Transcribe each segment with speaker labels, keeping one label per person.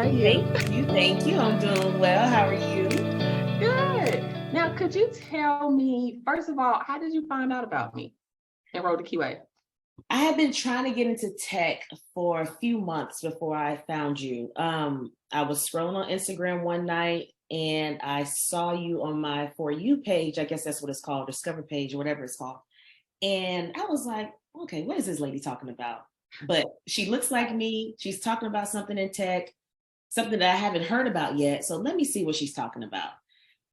Speaker 1: are you?
Speaker 2: Thank you. I'm doing well. How are you?
Speaker 1: Good. Now, could you tell me, first of all, how did you find out about me and Road to QA?
Speaker 2: I have been trying to get into tech for a few months before I found you. I was scrolling on Instagram one night and I saw you on my For You page. I guess that's what it's called, Discover page or whatever it's called. And I was like, okay, what is this lady talking about? But she looks like me. She's talking about something in tech, something that I haven't heard about yet. So let me see what she's talking about.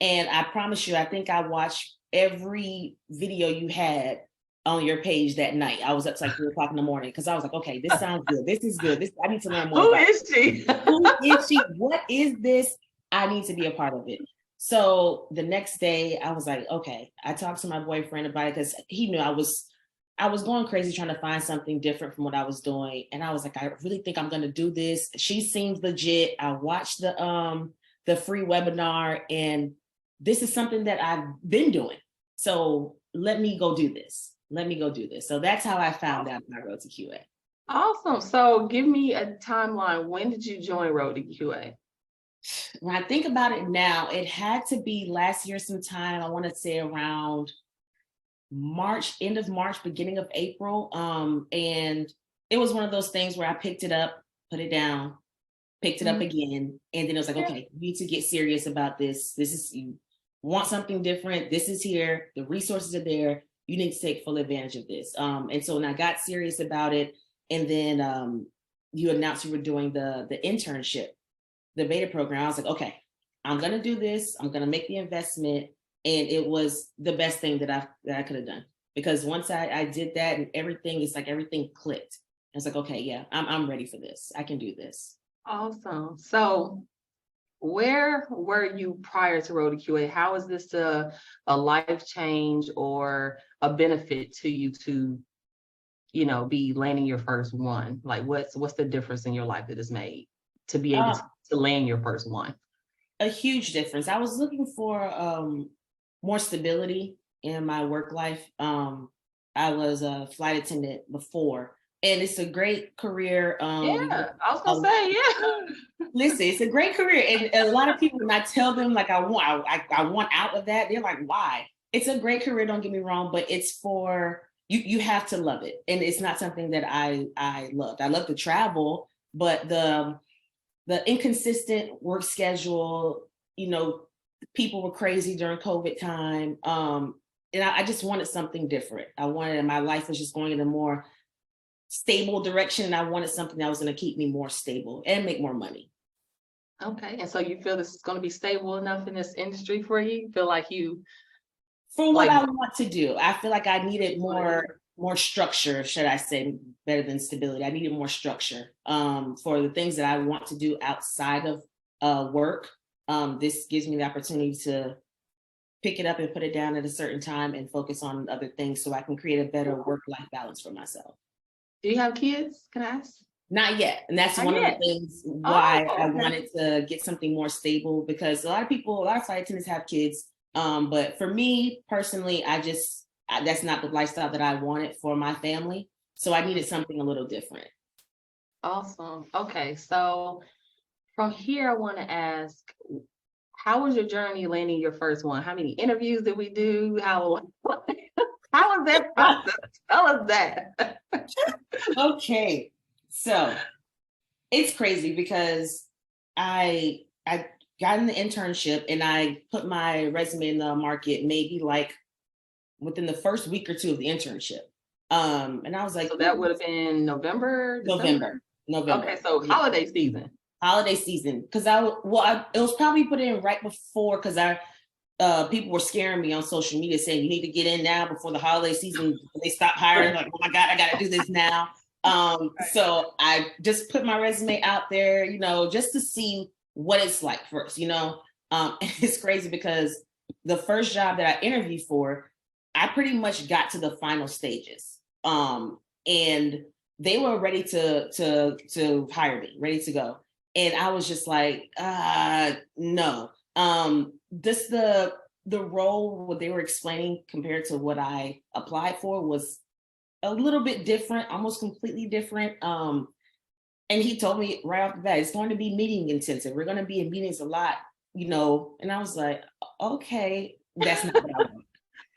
Speaker 2: And I promise you, I think I watched every video you had on your page that night. I was up to like 3 o'clock in the morning because I was like, okay, this sounds good. This is good. This I need to learn more
Speaker 1: Who
Speaker 2: about
Speaker 1: is she?
Speaker 2: who is she? What is this? I need to be a part of it. So the next day I was like, okay, I talked to my boyfriend about it because he knew I was going crazy trying to find something different from what I was doing. And I was like, I really think I'm gonna do this. She seems legit. I watched the free webinar and this is something that I've been doing. So let me go do this. Let me go do this. So that's how I found out my road to QA.
Speaker 1: Awesome. So give me a timeline. When did you join Road to QA?
Speaker 2: When I think about it now, it had to be last year sometime. I want to say around March, end of March, beginning of April. And it was one of those things where I picked it up, put it down, picked it up
Speaker 1: Mhm.
Speaker 2: again, and then it was like,
Speaker 1: Yeah.
Speaker 2: okay, you need to get serious about this. This is you want something different. This is here. The resources are there. You need to take full advantage of this. And so when I got serious about it, and then you announced you were doing the internship, the beta program, I was like, okay, I'm gonna do this. I'm gonna make the investment, and it was the best thing that I could have done because once I did that and everything, it's like everything clicked. It's like, okay, yeah, I'm ready for this. I can do this.
Speaker 1: Awesome. So where were you prior to Road to QA? How is this a life change or a benefit to you to, be landing your first one? Like what's the difference in your life that is made to be able
Speaker 2: Uh,
Speaker 1: to land your first one?
Speaker 2: a huge difference. I was looking for more stability in my work life. I was a flight attendant before, and it's a great career.
Speaker 1: Yeah, I was gonna
Speaker 2: Um,
Speaker 1: say, yeah.
Speaker 2: Listen, it's a great career, and a lot of people, when I tell them like I want out of that, they're like, why? It's a great career. Don't get me wrong, but it's for you. You have to love it, and it's not something that I loved. I love to travel, but the inconsistent work schedule, people were crazy during COVID time. And I just wanted something different. I wanted, my life was just going in a more stable direction. And I wanted something that was going to keep me more stable and make more money.
Speaker 1: Okay, and so you feel this is going to be stable enough in this industry for you? You feel like you
Speaker 2: For what
Speaker 1: like
Speaker 2: I want to do, I feel like I needed
Speaker 1: what?
Speaker 2: more structure, should I say, better than stability. I needed more structure for the things that I want to do outside of work. This gives me the opportunity to pick it up and put it down at a certain time and focus on other things so I can create a better work-life balance for myself.
Speaker 1: Do you have kids? Can I ask?
Speaker 2: Not yet. And that's
Speaker 1: Not
Speaker 2: one of the
Speaker 1: yet.
Speaker 2: things
Speaker 1: Oh,
Speaker 2: why I
Speaker 1: okay.
Speaker 2: wanted to get something more stable because a lot of people, a lot of flight attendants have kids. But for me personally, that's not the lifestyle that I wanted for my family. So I needed something a little different.
Speaker 1: Awesome. Okay, so from here, I want to ask, how was your journey landing your first one? How many interviews did we do? How was that process? Tell us that.
Speaker 2: Okay. So it's crazy because I got in the internship and I put my resume in the market maybe like within the first week or two of the internship. And I was like,
Speaker 1: So that would have been November, December.
Speaker 2: November,
Speaker 1: Okay,
Speaker 2: November,
Speaker 1: so
Speaker 2: yeah,
Speaker 1: holiday season.
Speaker 2: holiday season. Because it was probably put in right before because people were scaring me on social media saying you need to get in now before the holiday season. They stop hiring.
Speaker 1: Right.
Speaker 2: Like, oh my God, I got to do this now. So I just put my resume out there, just to see what it's like first, and it's crazy because the first job that I interviewed for, I pretty much got to the final stages. And they were ready to hire me, ready to go. And I was just like, no. This the role what they were explaining compared to what I applied for was a little bit different, almost completely different. And he told me right off the bat, it's going to be meeting intensive. We're going to be in meetings a lot, you know. And I was like, okay, that's not what I want.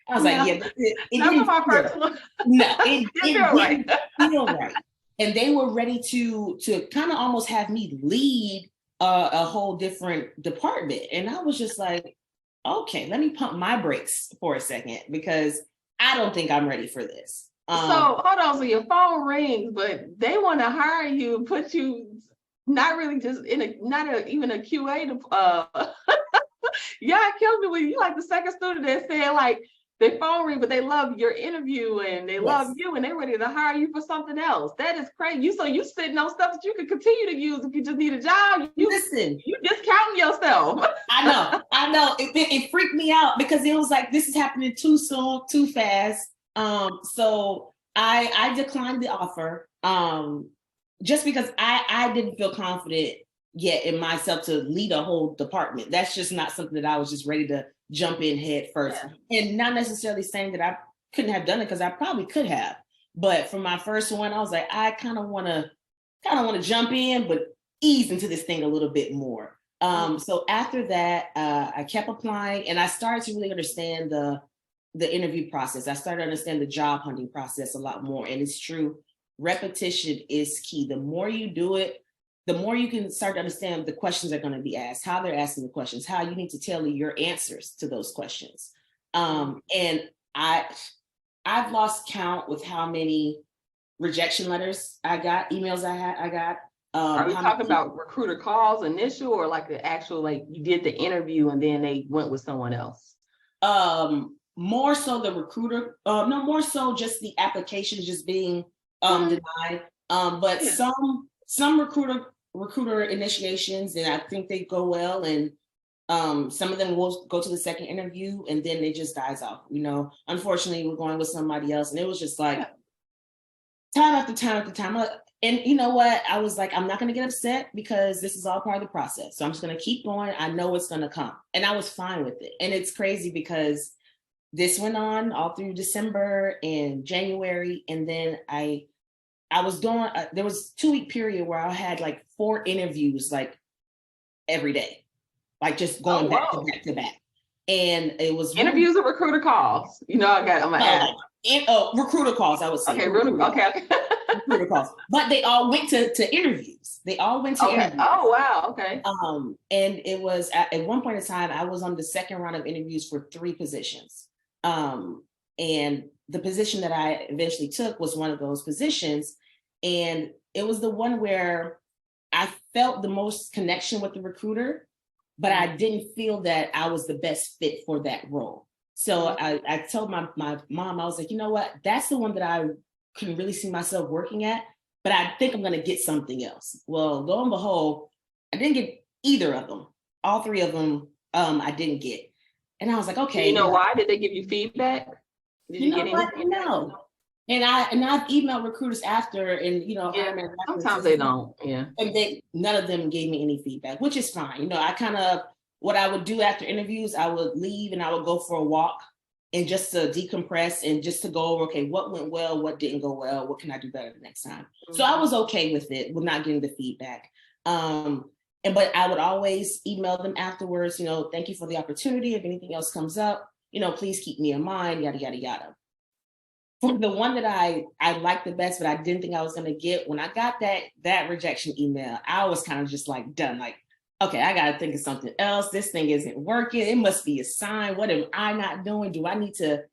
Speaker 2: I was like,
Speaker 1: No,
Speaker 2: yeah, it
Speaker 1: not for
Speaker 2: didn't
Speaker 1: my
Speaker 2: feel,
Speaker 1: first one.
Speaker 2: no, it
Speaker 1: Didn't feel right.
Speaker 2: didn't feel right. And they were ready to kind of almost have me lead a whole different department. And I was just like, okay, let me pump my brakes for a second because I don't think I'm ready for this.
Speaker 1: So hold on, so your phone rings, but they want to hire you and put you not really just in a even a QA. Yeah, it kills me when you like the second student that said like they phone ring, but they love your interview and they love
Speaker 2: Yes.
Speaker 1: you and they're ready to hire you for something else. That is crazy. You sitting on stuff that you can continue to use if you just need a job.
Speaker 2: Listen,
Speaker 1: You discounting yourself.
Speaker 2: I know. It freaked me out because it was like this is happening too soon, too fast. So I declined the offer. Just because I didn't feel confident yet in myself to lead a whole department. That's just not something that I was just ready to jump in head first. Yeah. And not necessarily saying that I couldn't have done it because I probably could have. But for my first one, I was like, I kind of want to jump in, but ease into this thing a little bit more. So after that, I kept applying and I started to really understand the interview process. I started to understand the job hunting process a lot more. And it's true, repetition is key. The more you do it, the more you can start to understand the questions are going to be asked, how they're asking the questions, how you need to tailor your answers to those questions. And I've lost count with how many rejection letters I got, emails I got.
Speaker 1: Are we talking about recruiter calls initial or like the actual, like you did the interview and then they went with someone else?
Speaker 2: More so the recruiter, no, more so just the application just being denied. But yeah. some recruiter initiations, and I think they go well, and some of them will go to the second interview and then it just dies off. You know, unfortunately, we're going with somebody else, and it was just like time after time after time. And you know what? I was like, I'm not going to get upset because this is all part of the process. So I'm just going to keep going. I know it's going to come, and I was fine with it. And it's crazy because this went on all through December and January, and then I was doing, there was a 2-week period where I had like 4 interviews like every day, like just going back to back to back. And it was
Speaker 1: interviews or recruiter calls. You know, I'm gonna add.
Speaker 2: Recruiter calls, I would say.
Speaker 1: Okay, okay.
Speaker 2: Recruiter calls. But they all went to interviews. They all went to interviews.
Speaker 1: Oh, wow, okay.
Speaker 2: And it was at one point in time, I was on the second round of interviews for 3 positions. And the position that I eventually took was one of those positions. And it was the one where I felt the most connection with the recruiter, but I didn't feel that I was the best fit for that role. So I told my mom, I was like, you know what? That's the one that I couldn't really see myself working at, but I think I'm going to get something else. Well, lo and behold, I didn't get either of them. All 3 of them, I didn't get. And I was like, okay.
Speaker 1: You know why? Did they give you feedback? Did you get any feedback?
Speaker 2: No. And I've emailed recruiters after, and
Speaker 1: sometimes they don't. Yeah.
Speaker 2: And none of them gave me any feedback, which is fine. You know, I kind of, what I would do after interviews, I would leave and I would go for a walk and just to decompress and just to go over, okay, what went well, what didn't go well, what can I do better the next time? Mm-hmm. So I was okay with it, with not getting the feedback. But I would always email them afterwards, you know, thank you for the opportunity. If anything else comes up, you know, please keep me in mind, yada, yada, yada. For the one that I liked the best, but I didn't think I was going to get, when I got that rejection email, I was kind of just like done, like, okay, I got to think of something else. This thing isn't working. It must be a sign. What am I not doing? Do I need to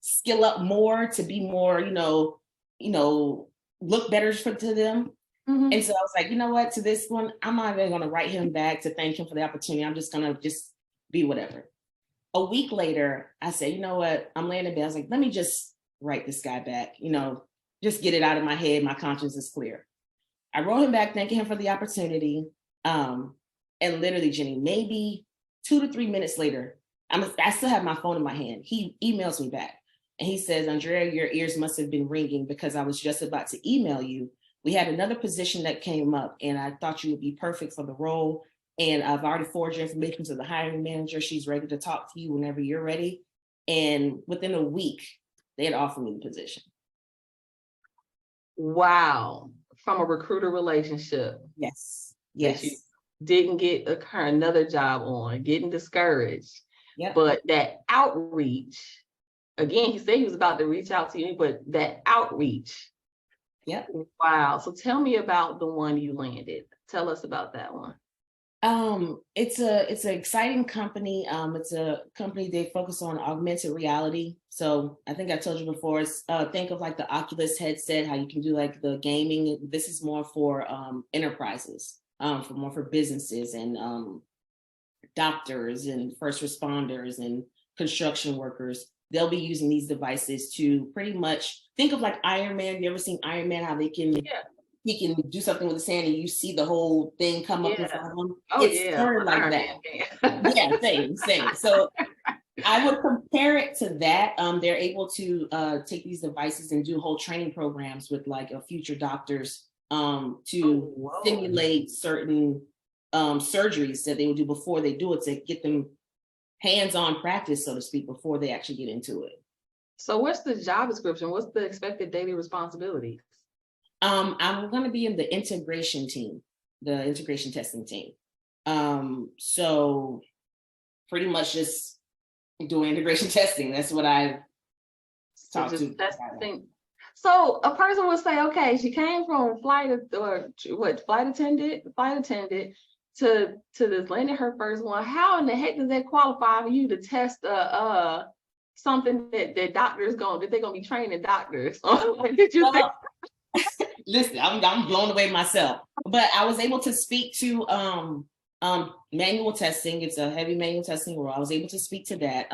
Speaker 2: skill up more to be more, you know, look better to them? Mm-hmm. And so I was like, you know what, to this one, I'm not even going to write him back to thank him for the opportunity. I'm just going to just be whatever. A week later, I said, you know what, I'm laying in bed. I was like, let me just write this guy back, you know, just get it out of my head. My conscience is clear. I wrote him back, thanking him for the opportunity. And literally, Jenny, maybe 2 to 3 minutes later, I still have my phone in my hand. He emails me back and he says, Andrea, your ears must have been ringing because I was just about to email you. We had another position that came up and I thought you would be perfect for the role. And I've already forwarded your information to the hiring manager. She's ready to talk to you whenever you're ready. And within a week, they had offered me the position.
Speaker 1: Wow. from a recruiter relationship
Speaker 2: Yes.
Speaker 1: that you
Speaker 2: Yes.
Speaker 1: didn't get another job on, getting discouraged.
Speaker 2: Yep.
Speaker 1: But that outreach, again, he said he was about to reach out to you, but that outreach.
Speaker 2: Yep.
Speaker 1: Wow. So tell me about the one you landed. Tell us about that one.
Speaker 2: It's an exciting company. It's a company, they focus on augmented reality. So I think I told you before, it's think of like the Oculus headset, how you can do like the gaming. This is more for enterprises, for businesses and doctors and first responders and construction workers. They'll be using these devices to pretty much think of like Iron Man. You ever seen Iron Man? How they can he can do something with his hand and you see the whole thing come up in front of him.
Speaker 1: Oh,
Speaker 2: It's sort of like
Speaker 1: Iron
Speaker 2: that.
Speaker 1: Man.
Speaker 2: Yeah, same. So I would compare it to that. They're able to take these devices and do whole training programs with like future doctors to simulate certain surgeries that they would do before they do it, to get them hands-on practice, so to speak, before they actually get into it.
Speaker 1: So what's the job description? What's the expected daily responsibilities?
Speaker 2: I'm going to be in the integration team, the integration testing team. So pretty much just doing integration testing. That's what I talked to.
Speaker 1: So a person would say, okay, she came from flight attendant to this landing her first one. How in the heck does that qualify for you to test something that they're gonna be training doctors? Did you think?
Speaker 2: Listen, I'm blown away myself. But I was able to speak to manual testing. It's a heavy manual testing role. I was able to speak to that.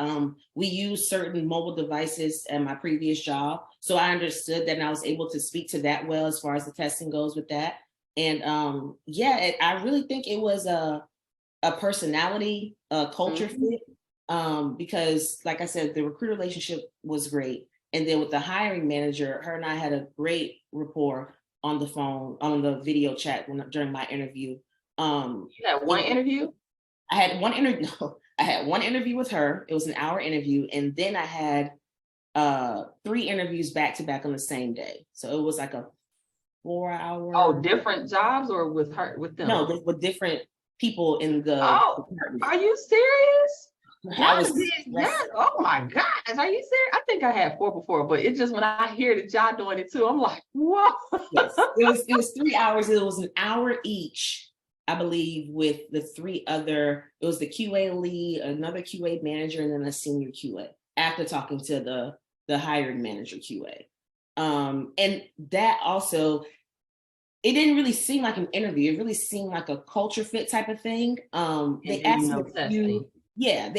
Speaker 2: We use certain mobile devices at my previous job, so I understood that, and I was able to speak to that well as far as the testing goes with that. And I really think it was a personality, a culture fit, because, like I said, the recruiter relationship was great. And then with the hiring manager, her and I had a great rapport on the phone, on the video chat during my interview.
Speaker 1: You had one interview?
Speaker 2: I had one interview. I had one interview with her. It was an hour interview. And then I had 3 interviews back to back on the same day. So it was like a 4-hour.
Speaker 1: Oh, different jobs or with them?
Speaker 2: No, with different people in the
Speaker 1: department. Are you serious?
Speaker 2: Yes.
Speaker 1: Oh my gosh, are you serious? I think I had 4 before, but it's just when I hear that y'all doing it too, I'm like, whoa.
Speaker 2: Yes. It was 3 hours. It was an hour each, I believe, with the 3 other. It was the QA lead, another QA manager, and then a senior QA. After talking to the hiring manager QA, and that also, it didn't really seem like an interview. It really seemed like a culture fit type of thing. They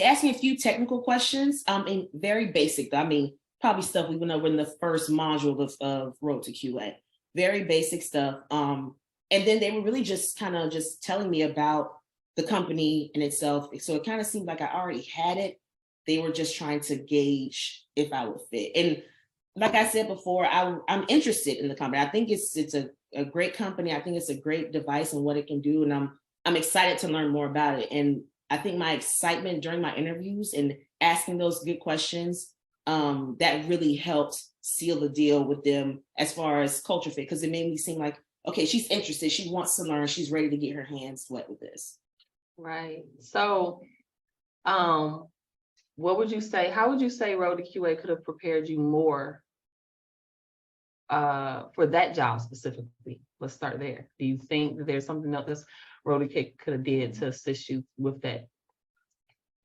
Speaker 2: asked me a few technical questions, and very basic. I mean, probably stuff we went over in the first module of Road to QA. Very basic stuff. And then they were really just kind of just telling me about the company in itself. So it kind of seemed like I already had it. They were just trying to gauge if I would fit. And like I said before, I'm interested in the company. I think it's a great company. I think it's a great device and what it can do. And I'm excited to learn more about it. And I think my excitement during my interviews and asking those good questions, that really helped seal the deal with them as far as culture fit, because it made me seem like, okay, she's interested. She wants to learn. She's ready to get her hands wet with this.
Speaker 1: Right. So, what would you say? How would you say Road to QA could have prepared you more for that job specifically? Let's start there. Do you think that there's something else this Road to QA could have did to assist you with that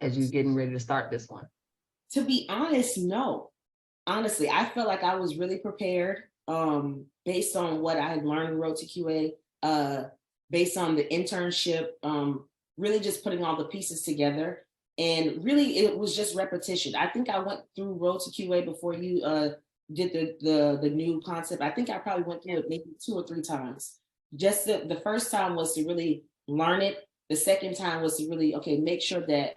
Speaker 1: as you're getting ready to start this one?
Speaker 2: To be honest, no. Honestly, I felt like I was really prepared based on what I had learned in Road to QA, based on the internship, really just putting all the pieces together. And really, it was just repetition. I think I went through Road to QA before you did the new concept. I think I probably went through it maybe 2 or 3 times. Just the first time was to really learn it. The second time was to really, okay, make sure that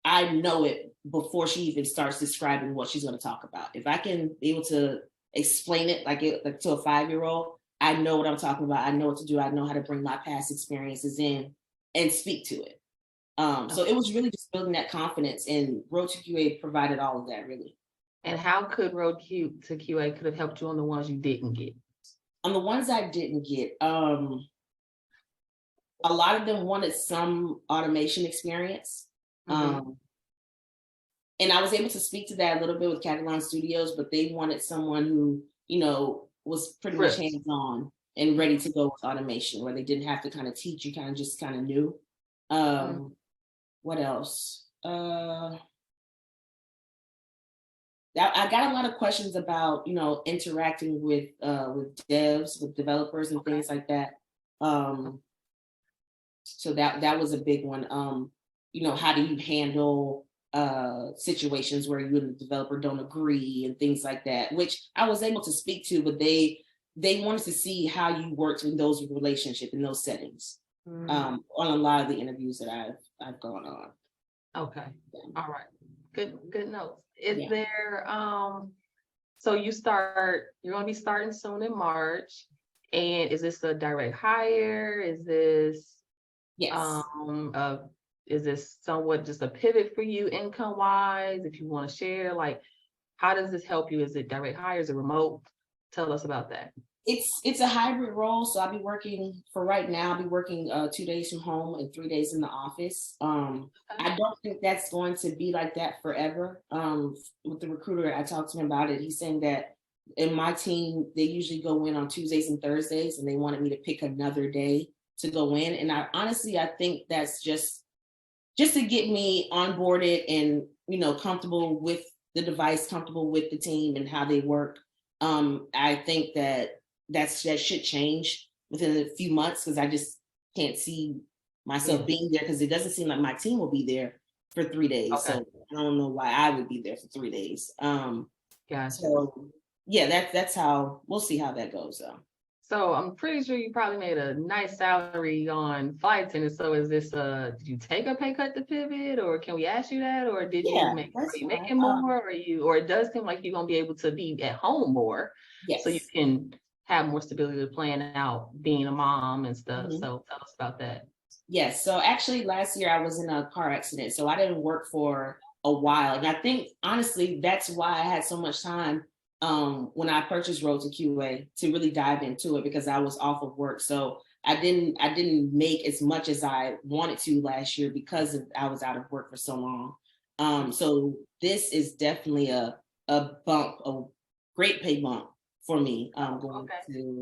Speaker 2: I know it before she even starts describing what she's going to talk about. If I can be able to explain it like to a 5-year-old, I know what I'm talking about. I know what to do. I know how to bring my past experiences in and speak to it. So it was really just building that confidence, and Road to QA provided all of that, really.
Speaker 1: And how could Road to QA could have helped you on the ones you didn't get?
Speaker 2: On the ones I didn't get, a lot of them wanted some automation experience.
Speaker 1: Mhm.
Speaker 2: And I was able to speak to that a little bit with Catalan Studios, but they wanted someone who, was pretty much
Speaker 1: Scripts.
Speaker 2: hands-on and ready to go with automation, where they didn't have to kind of teach you, kind of just kind of knew.
Speaker 1: Mhm.
Speaker 2: What else? I got a lot of questions about, interacting with devs, with developers and
Speaker 1: Okay.
Speaker 2: things like that. So that was a big one. How do you handle situations where you and the developer don't agree and things like that, which I was able to speak to, but they wanted to see how you worked in those relationships in those settings,
Speaker 1: Mhm.
Speaker 2: on a lot of the interviews that I've gone on.
Speaker 1: Okay. All right. Good notes. Is
Speaker 2: Yeah.
Speaker 1: there so you're gonna be starting soon in March. And is this a direct hire?
Speaker 2: Yes.
Speaker 1: Uh, is this somewhat just a pivot for you income wise? If you want to share, like how does this help you? Is it direct hire? Is it remote? Tell us about that.
Speaker 2: It's a hybrid role, so I'll be working for right now. I'll be working 2 days from home and 3 days in the office. I don't think that's going to be like that forever. With the recruiter, I talked to him about it. He's saying that in my team, they usually go in on Tuesdays and Thursdays, and they wanted me to pick another day to go in. And I think that's just to get me onboarded and comfortable with the device, comfortable with the team and how they work. I think that should change within a few months, because I just can't see
Speaker 1: Yeah.
Speaker 2: myself being there, because it doesn't seem like my team will be there for 3 days.
Speaker 1: Okay.
Speaker 2: So I don't know why I would be there for 3 days.
Speaker 1: Gotcha.
Speaker 2: So yeah, that's how we'll see how that goes though.
Speaker 1: So I'm pretty sure you probably made a nice salary on flight attendant. So is this did you take a pay cut to pivot, or can we ask you that? Or
Speaker 2: Yeah,
Speaker 1: are
Speaker 2: that's
Speaker 1: you
Speaker 2: fine.
Speaker 1: making more, or it does seem like you're gonna be able to be at home more so you
Speaker 2: Yes.
Speaker 1: can have more stability to plan out being a mom and stuff.
Speaker 2: Mhm.
Speaker 1: So tell us about that.
Speaker 2: Yes. So actually, last year I was in a car accident, so I didn't work for a while, and I think honestly that's why I had so much time when I purchased Road to QA to really dive into it, because I was off of work. So I didn't make as much as I wanted to last year because I was out of work for so long. So this is definitely a great pay bump for me,
Speaker 1: Oh, okay.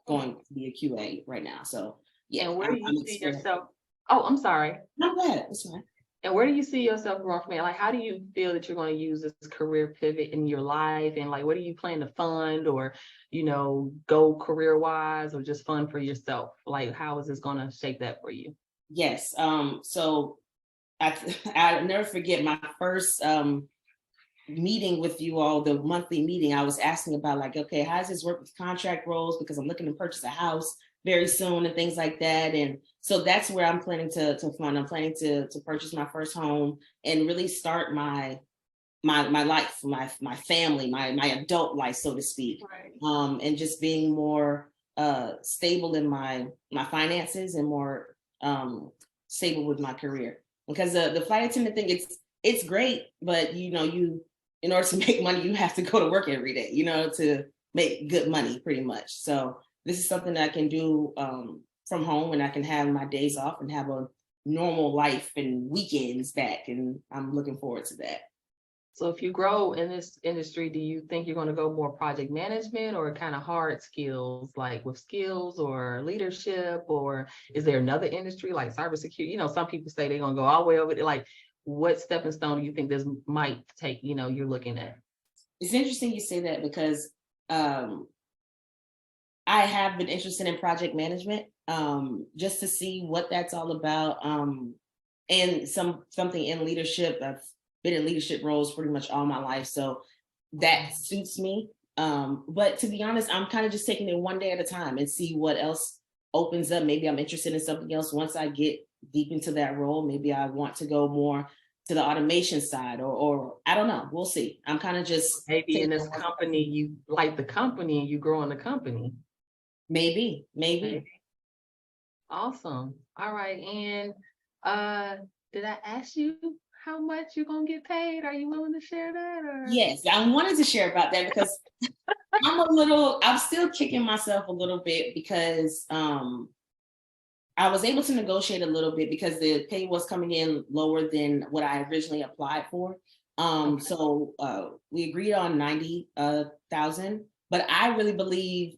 Speaker 2: going to be a QA right now. So yeah,
Speaker 1: And where do you
Speaker 2: I'm
Speaker 1: see
Speaker 2: experienced.
Speaker 1: yourself? Oh, I'm sorry.
Speaker 2: No, go ahead. That's fine.
Speaker 1: And where do you see yourself growing from it? Like, how do you feel that you're going to use this career pivot in your life? And like, what do you plan to fund, or, go career wise, or just fund for yourself? Like, how is this going to shape that for you?
Speaker 2: Yes. So I I never forget my first meeting with you all, the monthly meeting. I was asking about, like, okay, how does this work with contract roles? Because I'm looking to purchase a house very soon and things like that. And so that's where I'm planning to fund. I'm planning to purchase my first home and really start my life, my family, my adult life, so to speak,
Speaker 1: Right.
Speaker 2: and just being more stable in my finances, and more stable with my career. Because the flight attendant thing, it's great, but you in order to make money, you have to go to work every day, to make good money, pretty much. So this is something that I can do from home, and I can have my days off and have a normal life and weekends back, and I'm looking forward to that.
Speaker 1: So if you grow in this industry, do you think you're going to go more project management, or kind of hard skills, like with skills or leadership, or is there another industry like cybersecurity? Some people say they're going to go all the way over there. Like, what stepping stone do you think this might take, you're looking at?
Speaker 2: It's interesting you say that, because um, I have been interested in project management, just to see what that's all about, and something in leadership. I've been in leadership roles pretty much all my life, so that suits me. But to be honest, I'm kind of just taking it one day at a time and see what else opens up. Maybe I'm interested in something else once I get deep into that role. Maybe I want to go more to the automation side, or I don't know. We'll see. I'm kind of just
Speaker 1: Maybe in
Speaker 2: taking
Speaker 1: this
Speaker 2: it one step.
Speaker 1: company, you like the company and you grow in the company.
Speaker 2: Maybe.
Speaker 1: Maybe. Awesome. All right. And did I ask you how much you're gonna get paid? Are you willing to share that, or?
Speaker 2: Yes, I wanted to share about that, because I'm still kicking myself a little bit because I was able to negotiate a little bit because the pay was coming in lower than what I originally applied for.
Speaker 1: Okay.
Speaker 2: So we agreed on 90,000, but I really believe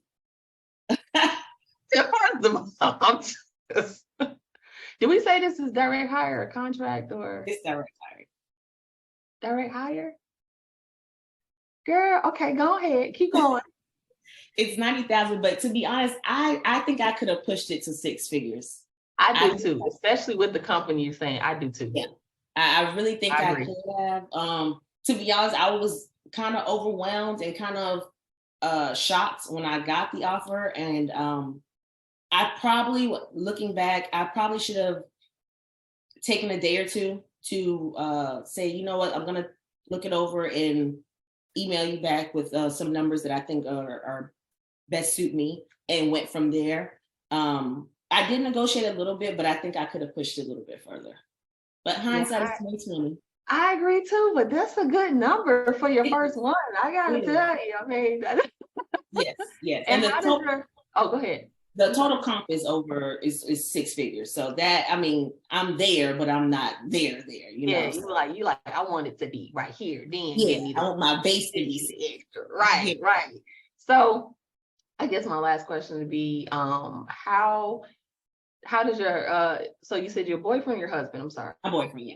Speaker 1: First of all, I'm just- did we say this is direct hire or contract or
Speaker 2: it's direct hire.
Speaker 1: direct hire? Girl, okay, go ahead. Keep going.
Speaker 2: It's 90,000, but to be honest, I think I could have pushed it to six figures.
Speaker 1: I
Speaker 2: I
Speaker 1: do too, especially with the company you're saying. I do too.
Speaker 2: Yeah, I really think
Speaker 1: I
Speaker 2: I
Speaker 1: agree.
Speaker 2: could have. To be honest, I was kind of overwhelmed and kind of shocked when I got the offer, and I probably, looking back, I probably should have taken a day or two to say, you know what, I'm gonna look it over and email you back with some numbers that I think are best suit me, and went from there. I did negotiate a little bit, but I think I could have pushed it a little bit further. But
Speaker 1: Yeah,
Speaker 2: hindsight is 2020.
Speaker 1: I agree too, but that's a good number for your
Speaker 2: It
Speaker 1: first one. I gotta
Speaker 2: is.
Speaker 1: tell you. I mean,
Speaker 2: Yes, yes.
Speaker 1: and
Speaker 2: And
Speaker 1: how does your oh go ahead.
Speaker 2: the
Speaker 1: I'm sorry.
Speaker 2: total comp is over is six figures. So that, I mean, I'm there, but I'm not there, you
Speaker 1: Yeah,
Speaker 2: know.
Speaker 1: you like I want it to be right here, then
Speaker 2: Yeah,
Speaker 1: give me
Speaker 2: I
Speaker 1: the
Speaker 2: want my base to be
Speaker 1: extra. Right,
Speaker 2: yeah.
Speaker 1: right. So I guess my last question would be how does your so you said your boyfriend, your husband, I'm sorry.
Speaker 2: My boyfriend, yeah.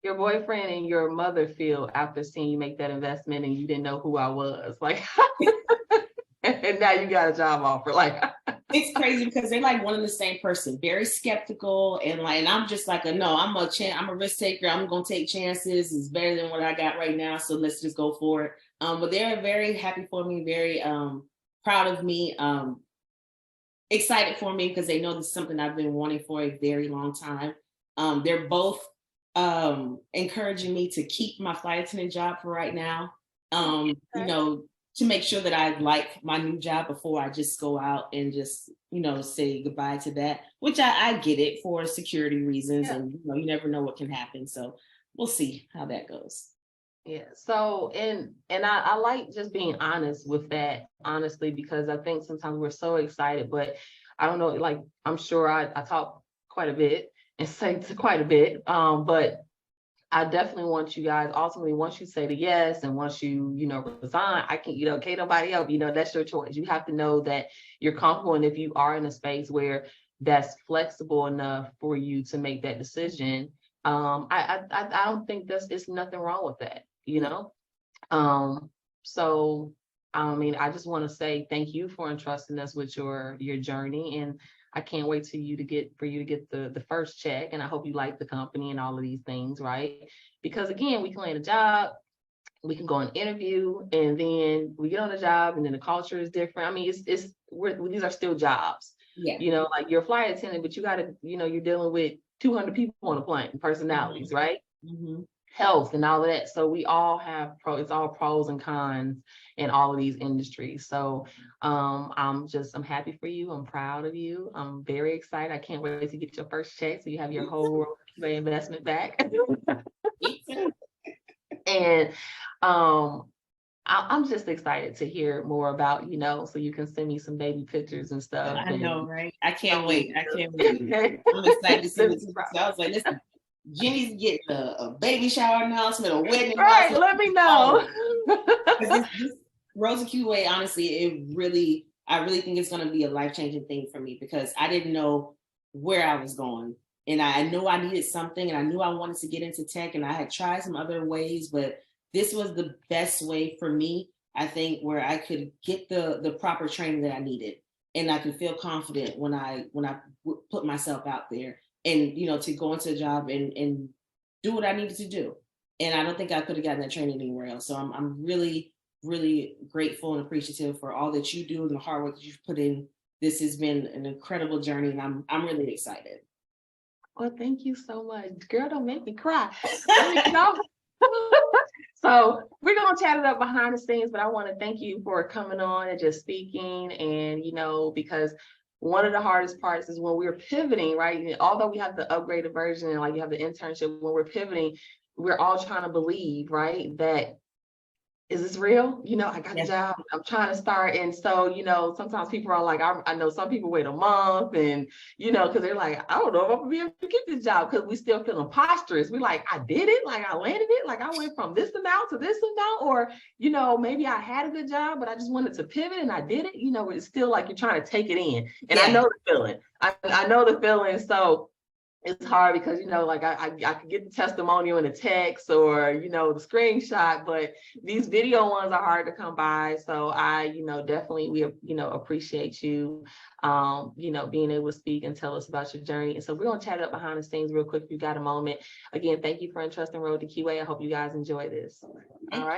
Speaker 1: Your boyfriend and your mother feel after seeing you make that investment and you didn't know who I was. Like and now you got a job offer. Like
Speaker 2: It's crazy because they're like one and the same person, very skeptical, and I'm just like no, I'm a risk taker. I'm gonna take chances. It's better than what I got right now, so let's just go for it. But they're very happy for me, very proud of me, excited for me because they know this is something I've been wanting for a very long time. They're both encouraging me to keep my flight attendant job for right now. You know, to make sure that I like my new job before I just go out and just, say goodbye to that, which I get it for security reasons.
Speaker 1: yeah.
Speaker 2: And, you never know what can happen. So we'll see how that goes.
Speaker 1: Yeah. So and I like just being honest with that, honestly, because I think sometimes we're so excited, but I don't know, like I'm sure I talk quite a bit and say to quite a bit. But I definitely want you guys ultimately once you say the yes and once you, resign, I can, can't nobody help, that's your choice. You have to know that you're comfortable. And if you are in a space where that's flexible enough for you to make that decision, I don't think it's nothing wrong with that. Um, so I mean, I just want to say thank you for entrusting us with your journey, and I can't wait for you to get the first check. And I hope you like the company and all of these things, right? Because again, we can land a job, we can go and interview, and then we get on the job, and then the culture is different. I mean, these are still jobs.
Speaker 2: Yeah.
Speaker 1: Like you're a flight attendant, but you got to, you're dealing with 200 people on a plane, personalities,
Speaker 2: Mm-hmm.
Speaker 1: right?
Speaker 2: Mm-hmm.
Speaker 1: Health and all of that. So we all have it's all pros and cons in all of these industries. So I'm happy for you. I'm proud of you. I'm very excited. I can't wait to get your first check so you have your whole investment back. And I'm just excited to hear more about, so you can send me some baby pictures and stuff.
Speaker 2: I know,
Speaker 1: And
Speaker 2: right? I can't wait. I'm excited to see what you so I was like, listen, Jenny's getting a baby shower announcement, a wedding
Speaker 1: right,
Speaker 2: announcement.
Speaker 1: let me know.
Speaker 2: This Rosa QA, honestly, I really think it's going to be a life-changing thing for me because I didn't know where I was going. And I knew I needed something and I knew I wanted to get into tech and I had tried some other ways, but this was the best way for me, I think, where I could get the proper training that I needed. And I could feel confident when I put myself out there and, to go into a job and do what I needed to do. And I don't think I could have gotten that training anywhere else. So I'm really, really grateful and appreciative for all that you do and the hard work that you've put in. This has been an incredible journey and I'm really excited.
Speaker 1: Well, thank you so much. Girl, don't make me cry. So we're gonna chat it up behind the scenes, but I want to thank you for coming on and just speaking. And because one of the hardest parts is when we're pivoting, right? Although we have the upgraded version and like you have the internship, when we're pivoting, we're all trying to believe, right, that is this real? You know, I got
Speaker 2: Yeah.
Speaker 1: a job, I'm trying to start. And so, you know, sometimes people are like, I know some people wait a month and, you know, because they're like, I don't know if I'm gonna be able to get this job because we still feel imposterous. We like, I did it, like I landed it, like I went from this amount to this amount, or, you know, maybe I had a good job, but I just wanted to pivot and I did it. You know, it's still like you're trying to take it in. And I
Speaker 2: Yeah.
Speaker 1: know the feeling. I know the feeling. So it's hard because, you know, like I could get the testimonial in the text or, you know, the screenshot, but these video ones are hard to come by. So I, you know, definitely we, you know, appreciate you, you know, being able to speak and tell us about your journey. And so we're going to chat up behind the scenes real quick if you got a moment. Again, thank you for entrusting Road to QA. I hope you guys enjoy this. All right.